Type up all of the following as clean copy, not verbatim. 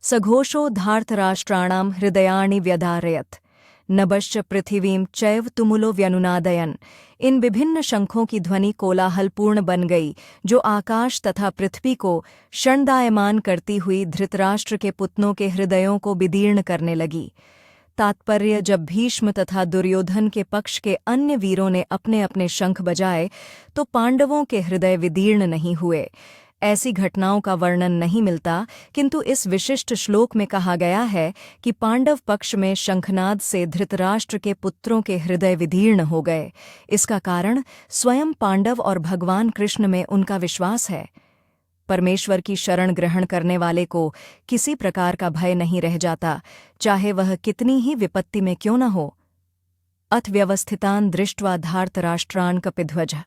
सघोषो धार्तराष्ट्राणां हृदयानि व्यधारयत् नभश्च पृथिवीं चैव तुमुलो व्यनुनादयन्। इन विभिन्न शंखों की ध्वनि कोलाहलपूर्ण बन गई, जो आकाश तथा पृथ्वी को क्षणदायमान करती हुई धृतराष्ट्र के पुत्रों के हृदयों को विदीर्ण करने लगी। तात्पर्य, जब भीष्म तथा दुर्योधन के पक्ष के अन्य वीरों ने अपने अपने शंख बजाए तो पांडवों के हृदय विदीर्ण नहीं हुए। ऐसी घटनाओं का वर्णन नहीं मिलता, किंतु इस विशिष्ट श्लोक में कहा गया है कि पांडव पक्ष में शंखनाद से धृतराष्ट्र के पुत्रों के हृदय विदीर्ण हो गए। इसका कारण स्वयं पांडव और भगवान कृष्ण में उनका विश्वास है। परमेश्वर की शरण ग्रहण करने वाले को किसी प्रकार का भय नहीं रह जाता, चाहे वह कितनी ही विपत्ति में क्यों न हो। अथ व्यवस्थितान् दृष्ट्वा धार्तराष्ट्रान् कपिध्वजः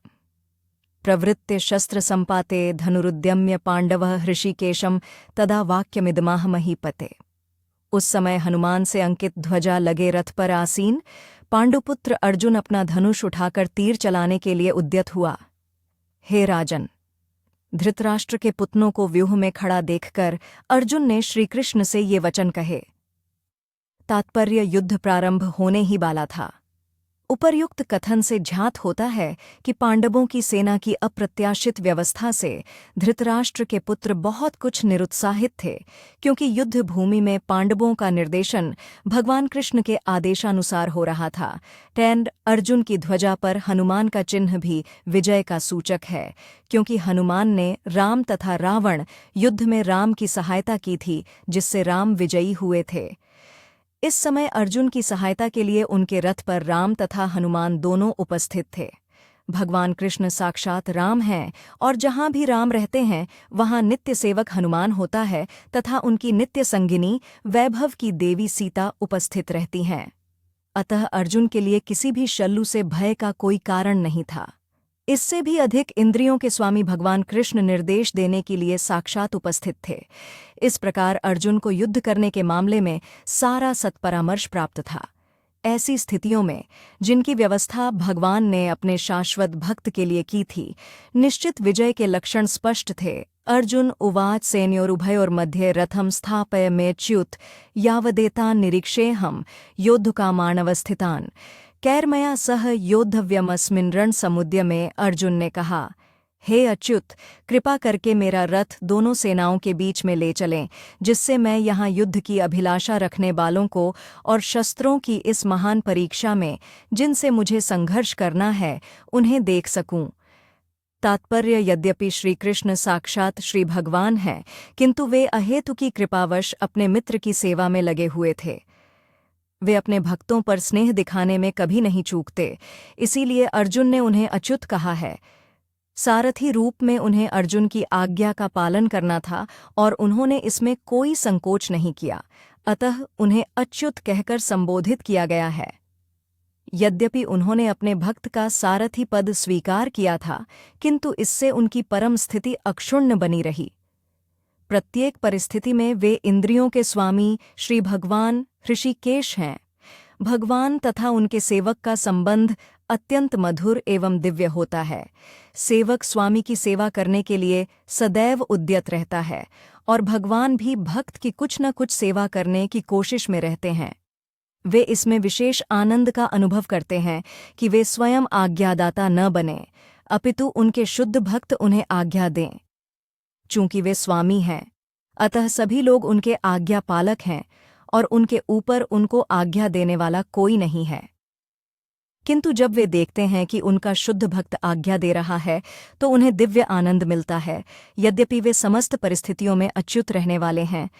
प्रवृत्य शस्त्र संपाते धनुरुद्यम्य पांडवः हृषिकेशं तदा वाक्यमिदमाह महीपते। उस समय हनुमान से अंकित ध्वजा लगे रथ पर आसीन पांडुपुत्र अर्जुन अपना धनुष उठाकर तीर चलाने के लिए उद्यत हुआ। हे राजन, धृतराष्ट्र के पुत्रों को व्यूह में खड़ा देखकर अर्जुन ने श्रीकृष्ण से ये वचन कहे। तात्पर्य, युद्ध प्रारंभ होने ही वाला था। उपर्युक्त कथन से ज्ञात होता है कि पांडवों की सेना की अप्रत्याशित व्यवस्था से धृतराष्ट्र के पुत्र बहुत कुछ निरुत्साहित थे, क्योंकि युद्ध भूमि में पांडवों का निर्देशन भगवान कृष्ण के आदेशानुसार हो रहा था। टैंड अर्जुन की ध्वजा पर हनुमान का चिन्ह भी विजय का सूचक है, क्योंकि हनुमान ने राम तथा रावण युद्ध में राम की सहायता की थी, जिससे राम विजयी हुए थे। इस समय अर्जुन की सहायता के लिए उनके रथ पर राम तथा हनुमान दोनों उपस्थित थे। भगवान कृष्ण साक्षात राम हैं, और जहाँ भी राम रहते हैं वहाँ नित्य सेवक हनुमान होता है तथा उनकी नित्य संगिनी वैभव की देवी सीता उपस्थित रहती हैं। अतः अर्जुन के लिए किसी भी शल्लू से भय का कोई कारण नहीं था। इससे भी अधिक इंद्रियों के स्वामी भगवान कृष्ण निर्देश देने के लिए साक्षात उपस्थित थे। इस प्रकार अर्जुन को युद्ध करने के मामले में सारा सत्परामर्श प्राप्त था। ऐसी स्थितियों में, जिनकी व्यवस्था भगवान ने अपने शाश्वत भक्त के लिए की थी, निश्चित विजय के लक्षण स्पष्ट थे। अर्जुन उवाच सेनयोरुभयोर्मध्ये रथं स्थापयमेच्युत यावदेतान् निरीक्षेऽहं योद्धुकामानवस्थितान्। कैर्मया सह योद्धव्यमस्मिन् रणसमुद्य में अर्जुन ने कहा, हे अच्युत, कृपा करके मेरा रथ दोनों सेनाओं के बीच में ले चलें, जिससे मैं यहाँ युद्ध की अभिलाषा रखने वालों को और शस्त्रों की इस महान परीक्षा में जिनसे मुझे संघर्ष करना है, उन्हें देख सकूं। तात्पर्य, यद्यपि श्रीकृष्ण साक्षात श्री भगवान हैं, किंतु वे अहेतु की कृपावश अपने मित्र की सेवा में लगे हुए थे। वे अपने भक्तों पर स्नेह दिखाने में कभी नहीं चूकते, इसीलिए अर्जुन ने उन्हें अच्युत कहा है। सारथी रूप में उन्हें अर्जुन की आज्ञा का पालन करना था और उन्होंने इसमें कोई संकोच नहीं किया, अतः उन्हें अच्युत कहकर संबोधित किया गया है। यद्यपि उन्होंने अपने भक्त का सारथी पद स्वीकार किया था, किंतु इससे उनकी परम स्थिति अक्षुण्ण बनी रही। प्रत्येक परिस्थिति में वे इंद्रियों के स्वामी श्री भगवान ऋषिकेश हैं। भगवान तथा उनके सेवक का संबंध अत्यंत मधुर एवं दिव्य होता है। सेवक स्वामी की सेवा करने के लिए सदैव उद्यत रहता है, और भगवान भी भक्त की कुछ न कुछ सेवा करने की कोशिश में रहते हैं। वे इसमें विशेष आनंद का अनुभव करते हैं कि वे स्वयं आज्ञादाता न बने, अपितु उनके शुद्ध भक्त उन्हें आज्ञा दें। चूंकि वे स्वामी हैं, अतः सभी लोग उनके आज्ञा पालक हैं, और उनके ऊपर उनको आज्ञा देने वाला कोई नहीं है। किंतु जब वे देखते हैं कि उनका शुद्ध भक्त आज्ञा दे रहा है, तो उन्हें दिव्य आनंद मिलता है। यद्यपि वे समस्त परिस्थितियों में अच्युत रहने वाले हैं,